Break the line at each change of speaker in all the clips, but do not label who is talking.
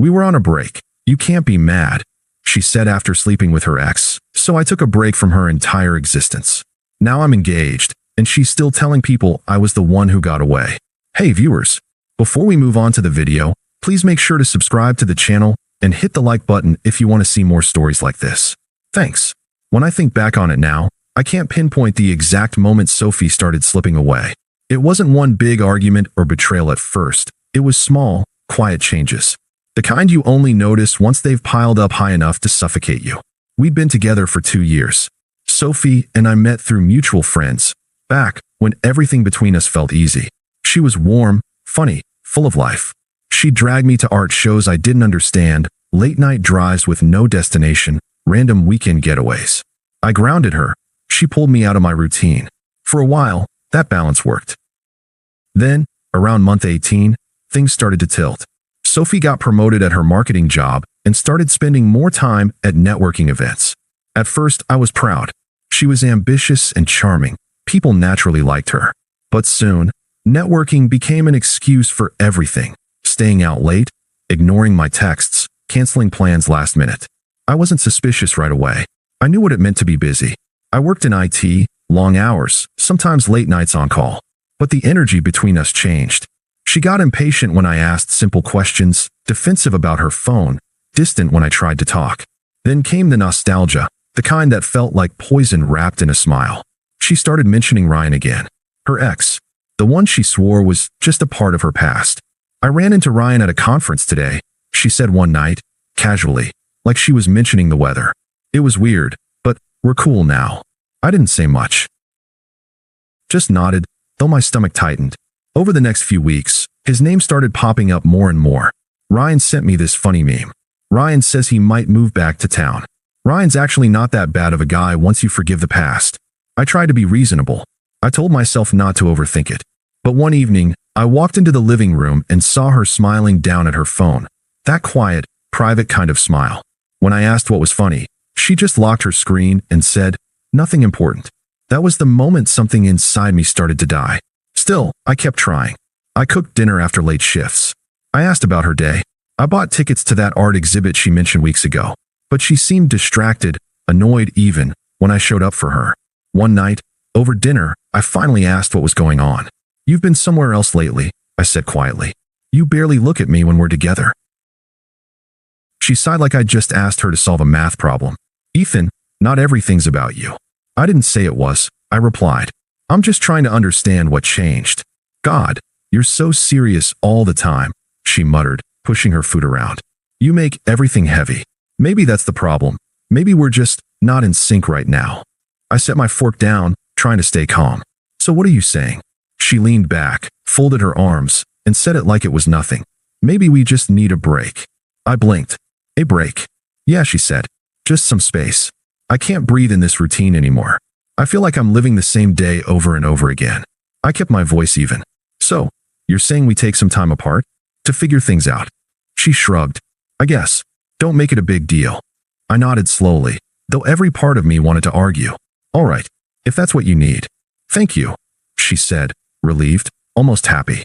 We were on a break. You can't be mad, she said after sleeping with her ex, so I took a break from her entire existence. Now I'm engaged, and she's still telling people I was the one who got away. Hey viewers, before we move on to the video, please make sure to subscribe to the channel and hit the like button if you want to see more stories like this. Thanks. When I think back on it now, I can't pinpoint the exact moment Sophie started slipping away. It wasn't one big argument or betrayal at first. It was small, quiet changes. The kind you only notice once they've piled up high enough to suffocate you. We'd been together for 2 years. Sophie and I met through mutual friends, back when everything between us felt easy. She was warm, funny, full of life. She dragged me to art shows I didn't understand, late-night drives with no destination, random weekend getaways. I grounded her. She pulled me out of my routine. For a while, that balance worked. Then, around month 18, things started to tilt. Sophie got promoted at her marketing job and started spending more time at networking events. At first, I was proud. She was ambitious and charming. People naturally liked her. But soon, networking became an excuse for everything. Staying out late, ignoring my texts, canceling plans last minute. I wasn't suspicious right away. I knew what it meant to be busy. I worked in IT, long hours, sometimes late nights on call. But the energy between us changed. She got impatient when I asked simple questions, defensive about her phone, distant when I tried to talk. Then came the nostalgia, the kind that felt like poison wrapped in a smile. She started mentioning Ryan again. Her ex, the one she swore was just a part of her past. I ran into Ryan at a conference today, she said one night, casually, like she was mentioning the weather. It was weird, but we're cool now. I didn't say much. Just nodded, though my stomach tightened. Over the next few weeks, his name started popping up more and more. Ryan sent me this funny meme. Ryan says he might move back to town. Ryan's actually not that bad of a guy once you forgive the past. I tried to be reasonable. I told myself not to overthink it. But one evening, I walked into the living room and saw her smiling down at her phone. That quiet, private kind of smile. When I asked what was funny, she just locked her screen and said, "Nothing important." That was the moment something inside me started to die. Still, I kept trying. I cooked dinner after late shifts. I asked about her day. I bought tickets to that art exhibit she mentioned weeks ago. But she seemed distracted, annoyed even, when I showed up for her. One night, over dinner, I finally asked what was going on. "You've been somewhere else lately," I said quietly. "You barely look at me when we're together." She sighed like I'd just asked her to solve a math problem. "Ethan, not everything's about you." I didn't say it was, I replied. "I'm just trying to understand what changed." "God, you're so serious all the time," she muttered, pushing her food around. "You make everything heavy." Maybe that's the problem. Maybe we're just not in sync right now. I set my fork down, trying to stay calm. "So what are you saying?" She leaned back, folded her arms, and said it like it was nothing. "Maybe we just need a break." I blinked. "A break?" "Yeah," she said. "Just some space. I can't breathe in this routine anymore. I feel like I'm living the same day over and over again." I kept my voice even. "So, you're saying we take some time apart? To figure things out?" She shrugged. "I guess. Don't make it a big deal." I nodded slowly, though every part of me wanted to argue. "All right, if that's what you need." "Thank you," she said, relieved, almost happy.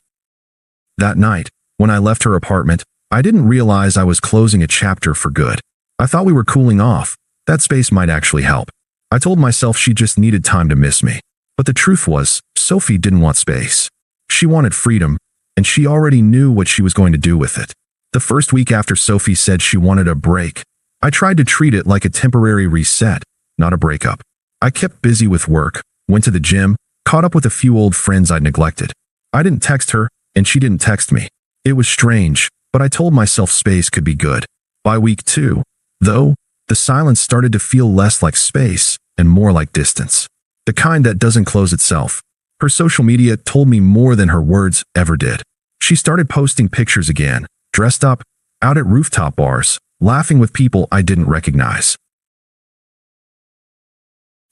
That night, when I left her apartment, I didn't realize I was closing a chapter for good. I thought we were cooling off. That space might actually help. I told myself she just needed time to miss me. But the truth was, Sophie didn't want space. She wanted freedom, and she already knew what she was going to do with it. The first week after Sophie said she wanted a break, I tried to treat it like a temporary reset, not a breakup. I kept busy with work, went to the gym, caught up with a few old friends I'd neglected. I didn't text her, and she didn't text me. It was strange, but I told myself space could be good. By week 2, though, the silence started to feel less like space and more like distance. The kind that doesn't close itself. Her social media told me more than her words ever did. She started posting pictures again, dressed up, out at rooftop bars, laughing with people I didn't recognize.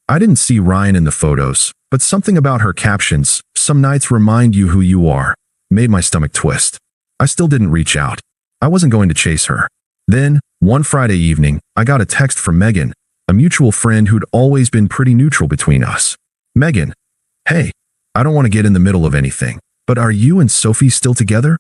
I didn't see Ryan in the photos, but something about her captions, "Some nights remind you who you are," made my stomach twist. I still didn't reach out. I wasn't going to chase her. Then, one Friday evening, I got a text from Megan, a mutual friend who'd always been pretty neutral between us. "Megan, hey, I don't want to get in the middle of anything, but are you and Sophie still together?"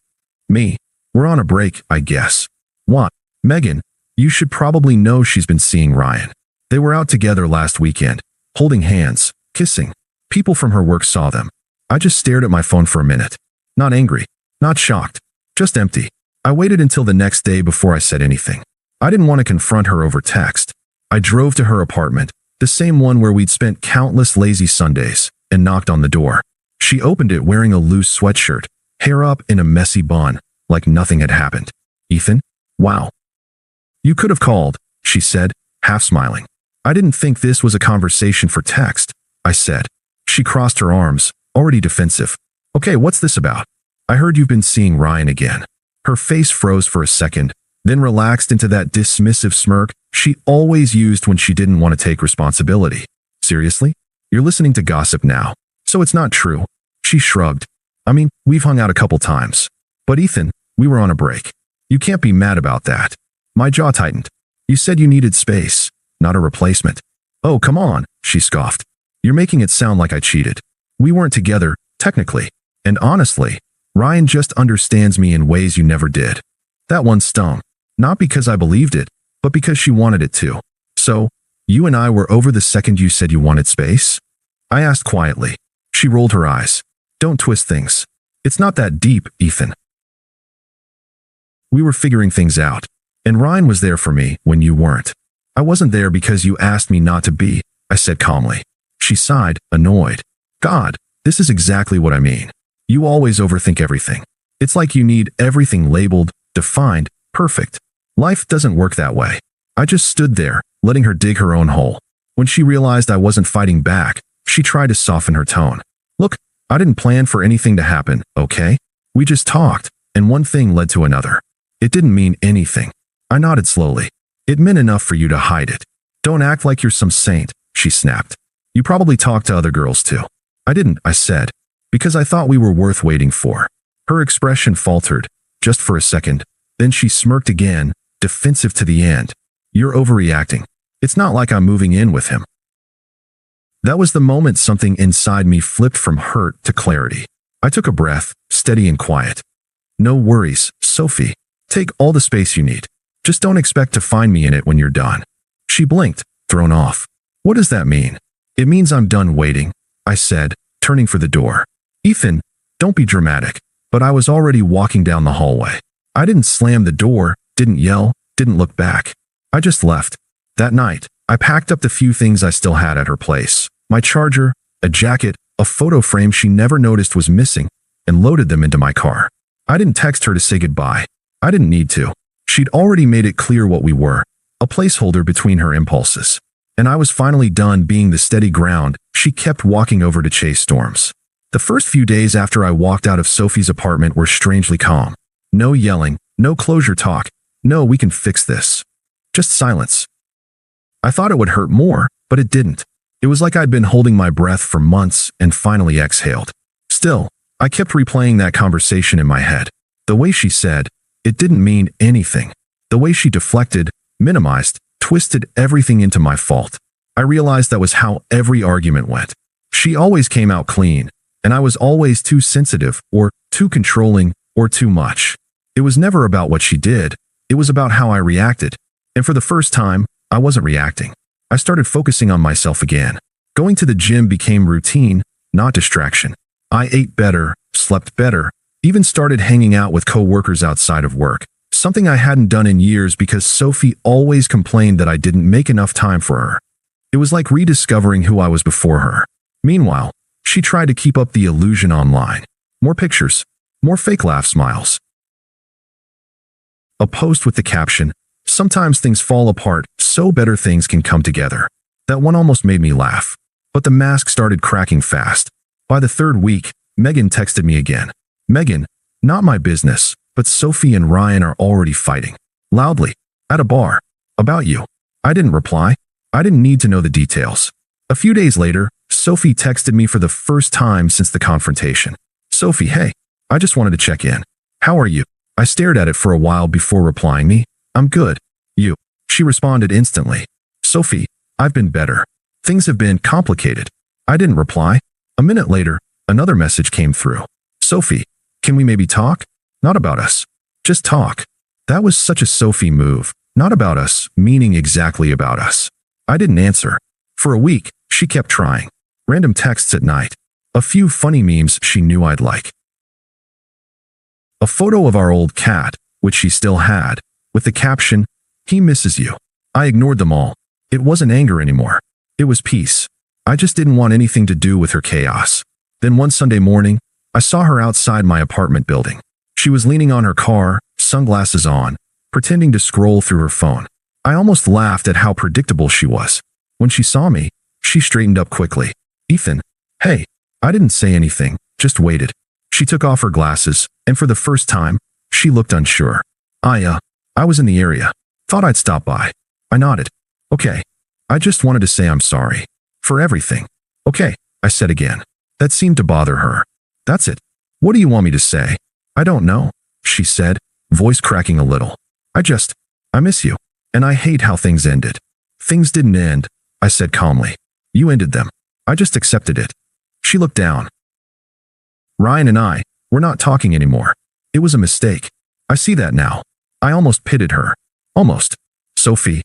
"Me? We're on a break, I guess." What? Megan, you should probably know she's been seeing Ryan. They were out together last weekend, holding hands, kissing. People from her work saw them. I just stared at my phone for a minute. Not angry, not shocked, just empty. I waited until the next day before I said anything. I didn't want to confront her over text. I drove to her apartment, the same one where we'd spent countless lazy Sundays, and knocked on the door. She opened it wearing a loose sweatshirt, hair up in a messy bun, like nothing had happened. Ethan? Wow. You could have called, she said, half smiling. I didn't think this was a conversation for text, I said. She crossed her arms, already defensive. Okay, what's this about? I heard you've been seeing Ryan again. Her face froze for a second, then relaxed into that dismissive smirk she always used when she didn't want to take responsibility. Seriously? You're listening to gossip now, so it's not true. She shrugged. I mean, we've hung out a couple times. But Ethan, we were on a break. You can't be mad about that. My jaw tightened. You said you needed space, not a replacement. Oh, come on, she scoffed. You're making it sound like I cheated. We weren't together, technically. And honestly, Ryan just understands me in ways you never did. That one stung. Not because I believed it, but because she wanted it to. So, you and I were over the second you said you wanted space? I asked quietly. She rolled her eyes. Don't twist things. It's not that deep, Ethan. We were figuring things out. And Ryan was there for me when you weren't. I wasn't there because you asked me not to be, I said calmly. She sighed, annoyed. God, this is exactly what I mean. You always overthink everything. It's like you need everything labeled, defined, perfect. Life doesn't work that way. I just stood there, letting her dig her own hole. When she realized I wasn't fighting back, she tried to soften her tone. Look, I didn't plan for anything to happen, okay? We just talked, and one thing led to another. It didn't mean anything. I nodded slowly. It meant enough for you to hide it. Don't act like you're some saint, she snapped. You probably talked to other girls too. I didn't, I said, because I thought we were worth waiting for. Her expression faltered, just for a second. Then she smirked again, defensive to the end. You're overreacting. It's not like I'm moving in with him. That was the moment something inside me flipped from hurt to clarity. I took a breath, steady and quiet. No worries, Sophie. Take all the space you need. Just don't expect to find me in it when you're done. She blinked, thrown off. What does that mean? It means I'm done waiting, I said, turning for the door. Ethan, don't be dramatic, but I was already walking down the hallway. I didn't slam the door, didn't yell, didn't look back. I just left. That night, I packed up the few things I still had at her place. My charger, a jacket, a photo frame she never noticed was missing, and loaded them into my car. I didn't text her to say goodbye. I didn't need to. She'd already made it clear what we were, a placeholder between her impulses. And I was finally done being the steady ground she kept walking over to chase storms. The first few days after I walked out of Sophie's apartment were strangely calm. No yelling, no closure talk, no we can fix this. Just silence. I thought it would hurt more, but it didn't. It was like I'd been holding my breath for months and finally exhaled. Still, I kept replaying that conversation in my head. The way she said, it didn't mean anything. The way she deflected, minimized, twisted everything into my fault. I realized that was how every argument went. She always came out clean, and I was always too sensitive, or too controlling, or too much. It was never about what she did. It was about how I reacted. And for the first time, I wasn't reacting. I started focusing on myself again. Going to the gym became routine, not distraction. I ate better, slept better, even started hanging out with coworkers outside of work, something I hadn't done in years because Sophie always complained that I didn't make enough time for her. It was like rediscovering who I was before her. Meanwhile, she tried to keep up the illusion online. More pictures, more fake laugh smiles. A post with the caption, "Sometimes things fall apart, so better things can come together." That one almost made me laugh. But the mask started cracking fast. By the third week, Megan texted me again. Megan, not my business, but Sophie and Ryan are already fighting. Loudly. At a bar. About you. I didn't reply. I didn't need to know the details. A few days later, Sophie texted me for the first time since the confrontation. Sophie, hey, I just wanted to check in. How are you? I stared at it for a while before replying me. I'm good. You. She responded instantly. Sophie, I've been better. Things have been complicated. I didn't reply. A minute later, another message came through. Sophie, can we maybe talk? Not about us. Just talk. That was such a Sophie move. Not about us, meaning exactly about us. I didn't answer. For a week, she kept trying. Random texts at night. A few funny memes she knew I'd like. A photo of our old cat, which she still had, with the caption, "He misses you." I ignored them all. It wasn't anger anymore. It was peace. I just didn't want anything to do with her chaos. Then one Sunday morning, I saw her outside my apartment building. She was leaning on her car, sunglasses on, pretending to scroll through her phone. I almost laughed at how predictable she was. When she saw me, she straightened up quickly. "Ethan." "Hey." I didn't say anything, just waited. She took off her glasses, and for the first time, she looked unsure. I was in the area. Thought I'd stop by. I nodded. "Okay. I just wanted to say I'm sorry. For everything." "Okay," I said again. That seemed to bother her. "That's it. What do you want me to say?" "I don't know," she said, voice cracking a little. I miss you. And I hate how things ended." "Things didn't end," I said calmly. "You ended them. I just accepted it." She looked down. "Ryan and I, we're not talking anymore. It was a mistake. I see that now." I almost pitied her. Almost. "Sophie,"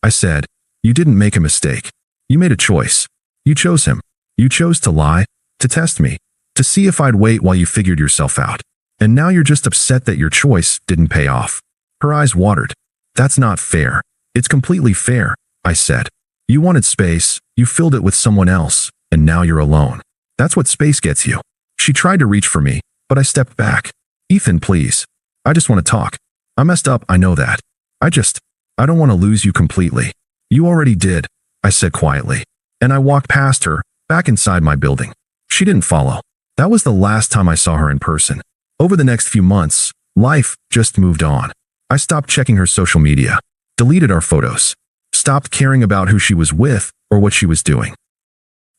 I said, "you didn't make a mistake. You made a choice. You chose him. You chose to lie, to test me, to see if I'd wait while you figured yourself out. And now you're just upset that your choice didn't pay off." Her eyes watered. "That's not fair." "It's completely fair," I said. "You wanted space, you filled it with someone else, and now you're alone. That's what space gets you." She tried to reach for me, but I stepped back. "Ethan, please. I just want to talk. I messed up, I know that. I don't want to lose you completely." "You already did," I said quietly. And I walked past her, back inside my building. She didn't follow. That was the last time I saw her in person. Over the next few months, life just moved on. I stopped checking her social media, deleted our photos, stopped caring about who she was with or what she was doing.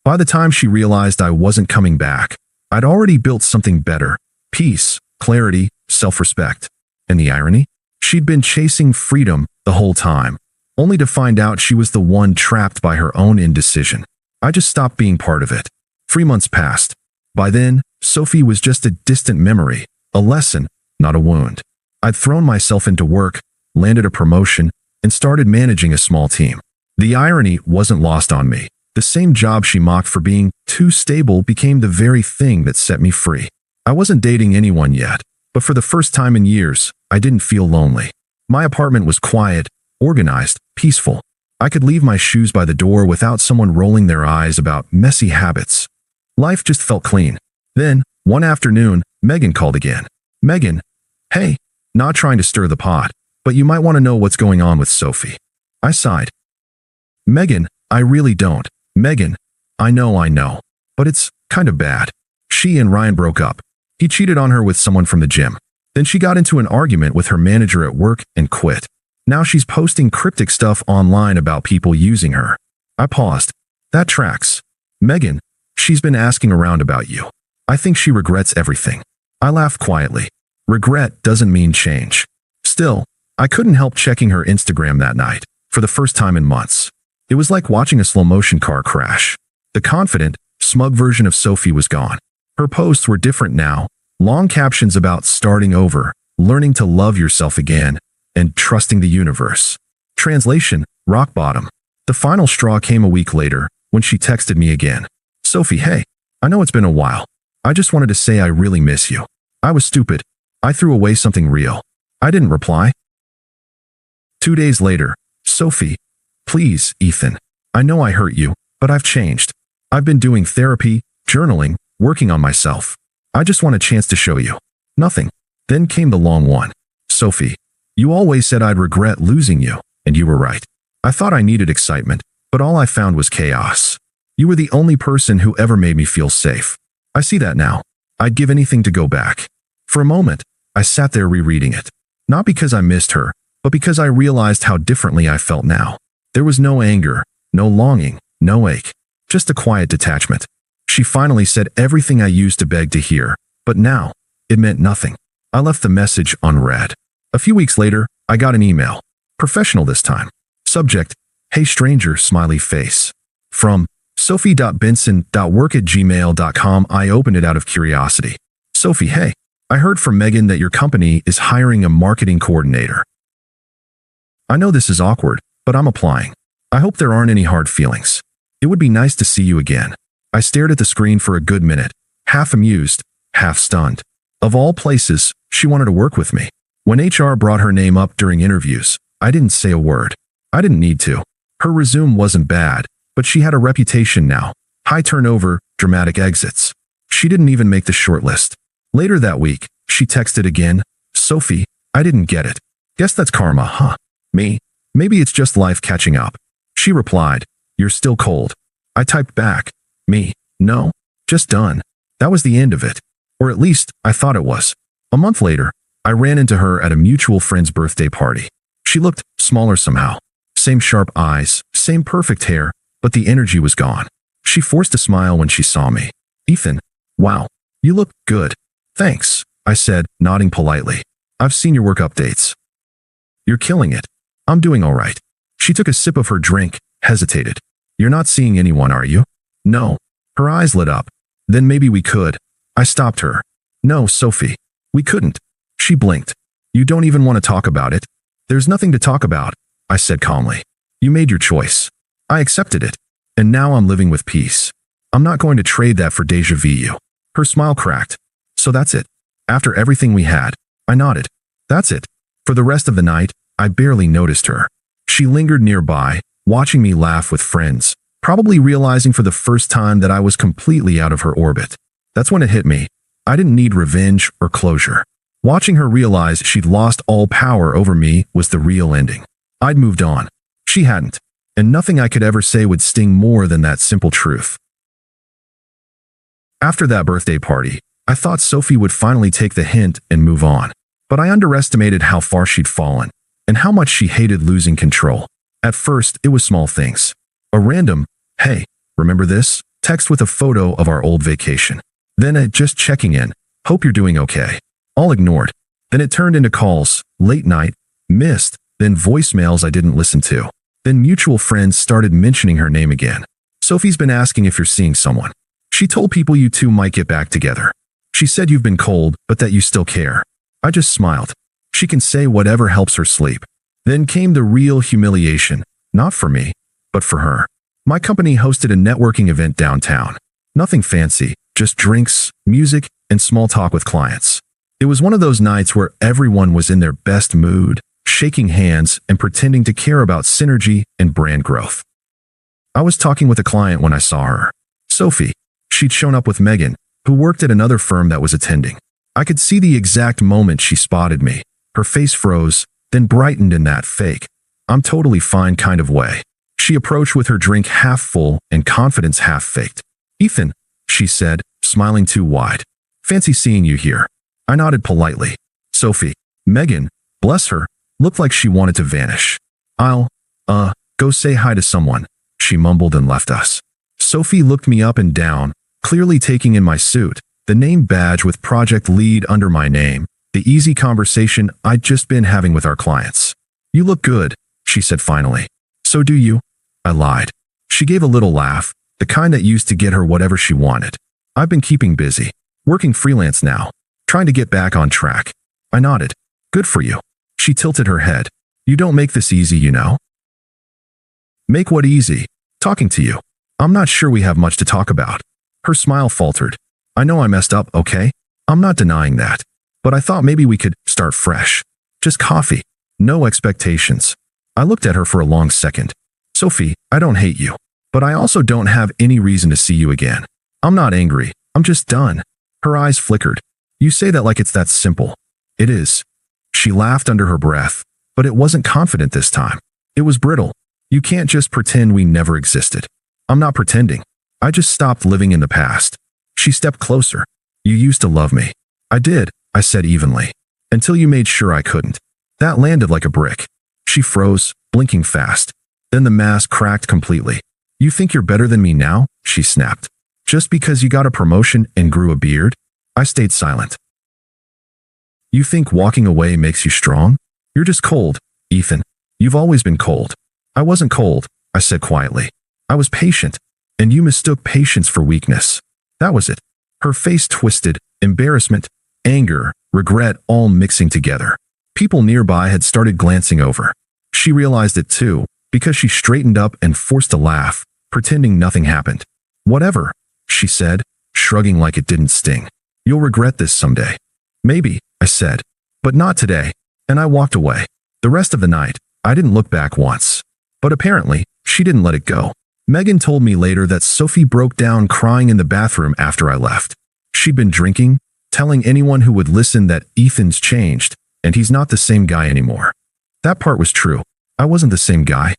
By the time she realized I wasn't coming back, I'd already built something better: peace, clarity, self-respect. And the irony? She'd been chasing freedom the whole time, only to find out she was the one trapped by her own indecision. I just stopped being part of it. 3 months passed. By then, Sophie was just a distant memory, a lesson, not a wound. I'd thrown myself into work, landed a promotion, and started managing a small team. The irony wasn't lost on me. The same job she mocked for being too stable became the very thing that set me free. I wasn't dating anyone yet, but for the first time in years, I didn't feel lonely. My apartment was quiet, organized, peaceful. I could leave my shoes by the door without someone rolling their eyes about messy habits. Life just felt clean. Then, one afternoon, Megan called again. "Megan, hey, not trying to stir the pot, but you might want to know what's going on with Sophie." I sighed. "Megan, I really don't. Megan, I know, but it's kind of bad. She and Ryan broke up. He cheated on her with someone from the gym. Then she got into an argument with her manager at work and quit. Now she's posting cryptic stuff online about people using her." I paused. "That tracks. Megan, she's been asking around about you. I think she regrets everything." I laughed quietly. Regret doesn't mean change. Still, I couldn't help checking her Instagram that night, for the first time in months. It was like watching a slow-motion car crash. The confident, smug version of Sophie was gone. Her posts were different now, long captions about starting over, learning to love yourself again, and trusting the universe. Translation: rock bottom. The final straw came a week later, when she texted me again. "Sophie, hey, I know it's been a while. I just wanted to say I really miss you. I was stupid. I threw away something real." I didn't reply. 2 days later, "Sophie, please, Ethan. I know I hurt you, but I've changed. I've been doing therapy, journaling, working on myself. I just want a chance to show you." Nothing. Then came the long one. "Sophie, you always said I'd regret losing you, and you were right. I thought I needed excitement, but all I found was chaos. You were the only person who ever made me feel safe. I see that now. I'd give anything to go back." For a moment, I sat there rereading it. Not because I missed her, but because I realized how differently I felt now. There was no anger, no longing, no ache, just a quiet detachment. She finally said everything I used to beg to hear, but now, it meant nothing. I left the message unread. A few weeks later, I got an email. Professional this time. Subject: "Hey stranger, smiley face." From sophie.benson.work@gmail.com. I opened it out of curiosity. "Sophie, hey, I heard from Megan that your company is hiring a marketing coordinator. I know this is awkward, but I'm applying. I hope there aren't any hard feelings. It would be nice to see you again. I stared at the screen for a good minute, half amused, half stunned. Of all places, she wanted to work with me. When HR brought her name up during interviews, I didn't say a word. I didn't need to. Her resume wasn't bad, but she had a reputation now. High turnover, dramatic exits. She didn't even make the shortlist. Later that week, she texted again, "Sophie, I didn't get it. Guess that's karma, huh?" Me? Maybe it's just life catching up. She replied, "You're still cold." I typed back, "Me? No. Just done." That was the end of it. Or at least, I thought it was. A month later, I ran into her at a mutual friend's birthday party. She looked smaller somehow. Same sharp eyes, same perfect hair, but the energy was gone. She forced a smile when she saw me. "Ethan, wow, you look good." "Thanks," I said, nodding politely. "I've seen your work updates." "You're killing it." "I'm doing all right." She took a sip of her drink, hesitated. "You're not seeing anyone, are you?" "No." Her eyes lit up. "Then maybe we could." I stopped her. "No, Sophie. We couldn't." She blinked. "You don't even want to talk about it?" "There's nothing to talk about," I said calmly. "You made your choice. I accepted it. And now I'm living with peace. I'm not going to trade that for déjà vu." Her smile cracked. "So that's it. After everything we had." I nodded. "That's it." For the rest of the night, I barely noticed her. She lingered nearby, watching me laugh with friends, probably realizing for the first time that I was completely out of her orbit. That's when it hit me. I didn't need revenge or closure. Watching her realize she'd lost all power over me was the real ending. I'd moved on. She hadn't. And nothing I could ever say would sting more than that simple truth. After that birthday party, I thought Sophie would finally take the hint and move on. But I underestimated how far she'd fallen, and how much she hated losing control. At first, it was small things. A random, "Hey, remember this?" text with a photo of our old vacation. Then a "just checking in, hope you're doing okay." All ignored. Then it turned into calls, late night, missed, then voicemails I didn't listen to. Then mutual friends started mentioning her name again. "Sophie's been asking if you're seeing someone. She told people you two might get back together. She said you've been cold, but that you still care." I just smiled. She can say whatever helps her sleep. Then came the real humiliation, not for me, but for her. My company hosted a networking event downtown. Nothing fancy, just drinks, music, and small talk with clients. It was one of those nights where everyone was in their best mood, shaking hands and pretending to care about synergy and brand growth. I was talking with a client when I saw her. Sophie. She'd shown up with Megan, who worked at another firm that was attending. I could see the exact moment she spotted me. Her face froze, then brightened in that fake, "I'm totally fine" kind of way. She approached with her drink half full and confidence half faked. "Ethan," she said, smiling too wide. "Fancy seeing you here." I nodded politely. Sophie. Megan, bless her, looked like she wanted to vanish. "I'll, go say hi to someone," she mumbled and left us. Sophie looked me up and down, clearly taking in my suit, the name badge with project lead under my name, the easy conversation I'd just been having with our clients. "You look good," she said finally. "So do you." I lied. She gave a little laugh, the kind that used to get her whatever she wanted. "I've been keeping busy, working freelance now, trying to get back on track." I nodded. "Good for you." She tilted her head. "You don't make this easy, you know." "Make what easy?" "Talking to you. I'm not sure we have much to talk about." Her smile faltered. "I know I messed up, okay? I'm not denying that. But I thought maybe we could start fresh. Just coffee. No expectations." I looked at her for a long second. "Sophie, I don't hate you. But I also don't have any reason to see you again. I'm not angry. I'm just done." Her eyes flickered. "You say that like it's that simple." "It is." She laughed under her breath, but it wasn't confident this time. It was brittle. "You can't just pretend we never existed." "I'm not pretending. I just stopped living in the past." She stepped closer. "You used to love me." "I did," I said evenly. "Until you made sure I couldn't." That landed like a brick. She froze, blinking fast. Then the mask cracked completely. "You think you're better than me now?" she snapped. "Just because you got a promotion and grew a beard?" I stayed silent. "You think walking away makes you strong? You're just cold, Ethan. You've always been cold." "I wasn't cold," I said quietly. "I was patient, and you mistook patience for weakness." That was it. Her face twisted, embarrassment, anger, regret all mixing together. People nearby had started glancing over. She realized it too, because she straightened up and forced a laugh, pretending nothing happened. "Whatever," she said, shrugging like it didn't sting. "You'll regret this someday." "Maybe," I said, "but not today," and I walked away. The rest of the night, I didn't look back once. But apparently, she didn't let it go. Megan told me later that Sophie broke down crying in the bathroom after I left. She'd been drinking, telling anyone who would listen that Ethan's changed, and he's not the same guy anymore. That part was true. I wasn't the same guy.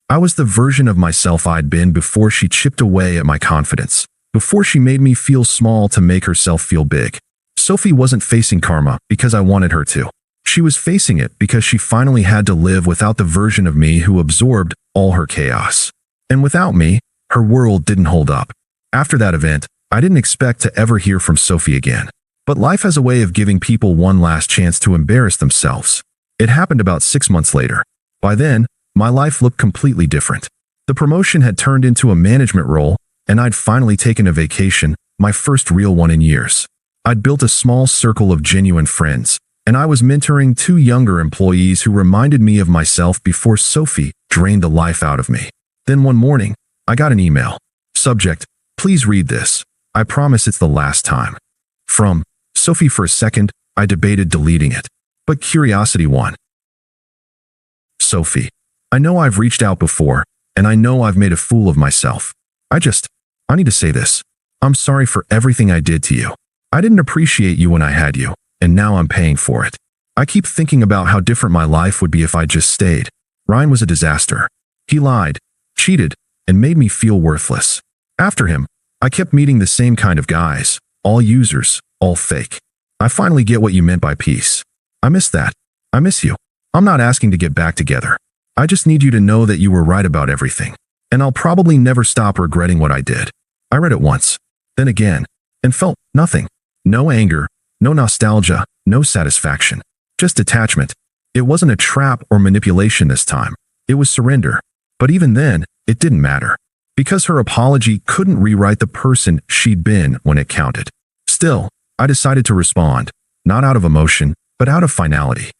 I was the version of myself I'd been before she chipped away at my confidence, before she made me feel small to make herself feel big. Sophie wasn't facing karma because I wanted her to. She was facing it because she finally had to live without the version of me who absorbed all her chaos. And without me, her world didn't hold up. After that event, I didn't expect to ever hear from Sophie again. But life has a way of giving people one last chance to embarrass themselves. It happened about 6 months later. By then, my life looked completely different. The promotion had turned into a management role, and I'd finally taken a vacation, my first real one in years. I'd built a small circle of genuine friends, and I was mentoring 2 younger employees who reminded me of myself before Sophie drained the life out of me. Then one morning, I got an email. Subject: "Please read this. I promise it's the last time." From Sophie. For a second, I debated deleting it. But curiosity won. Sophie, I know I've reached out before, and I know I've made a fool of myself. I need to say this. I'm sorry for everything I did to you. I didn't appreciate you when I had you, and now I'm paying for it. I keep thinking about how different my life would be if I just stayed. Ryan was a disaster. He lied, cheated, and made me feel worthless. After him, I kept meeting the same kind of guys, all users, all fake. I finally get what you meant by peace. I miss that. I miss you. I'm not asking to get back together. I just need you to know that you were right about everything. And I'll probably never stop regretting what I did. I read it once, then again, and felt nothing. No anger, no nostalgia, no satisfaction. Just detachment. It wasn't a trap or manipulation this time. It was surrender. But even then, it didn't matter. Because her apology couldn't rewrite the person she'd been when it counted. Still, I decided to respond, not out of emotion, but out of finality.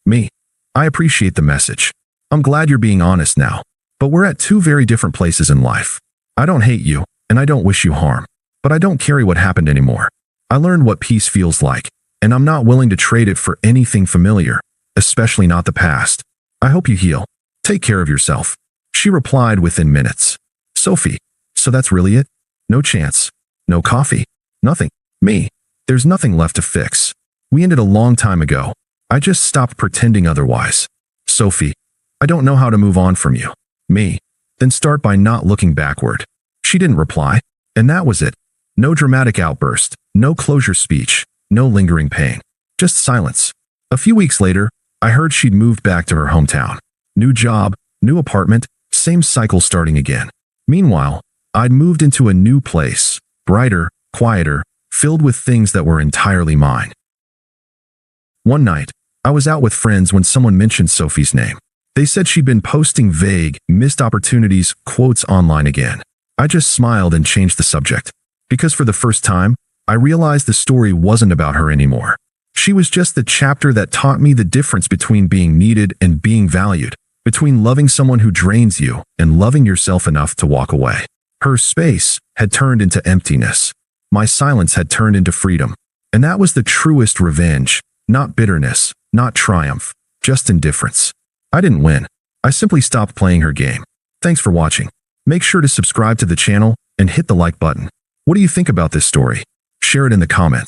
Me. I appreciate the message. I'm glad you're being honest now. But we're at 2 very different places in life. I don't hate you, and I don't wish you harm. But I don't carry what happened anymore. I learned what peace feels like, and I'm not willing to trade it for anything familiar, especially not the past. I hope you heal. Take care of yourself. She replied within minutes. Sophie, so that's really it? No chance. No coffee. Nothing. Me. There's nothing left to fix. We ended a long time ago. I just stopped pretending otherwise. Sophie, I don't know how to move on from you. Me. Then start by not looking backward. She didn't reply, and that was it. No dramatic outburst, no closure speech, no lingering pain. Just silence. A few weeks later, I heard she'd moved back to her hometown. New job, new apartment, same cycle starting again. Meanwhile, I'd moved into a new place, brighter, quieter, filled with things that were entirely mine. One night, I was out with friends when someone mentioned Sophie's name. They said she'd been posting vague, missed opportunities quotes online again. I just smiled and changed the subject. Because for the first time, I realized the story wasn't about her anymore. She was just the chapter that taught me the difference between being needed and being valued, between loving someone who drains you and loving yourself enough to walk away. Her space had turned into emptiness. My silence had turned into freedom. And that was the truest revenge, not bitterness, not triumph, just indifference. I didn't win. I simply stopped playing her game. Thanks for watching. Make sure to subscribe to the channel and hit the like button. What do you think about this story? Share it in the comments.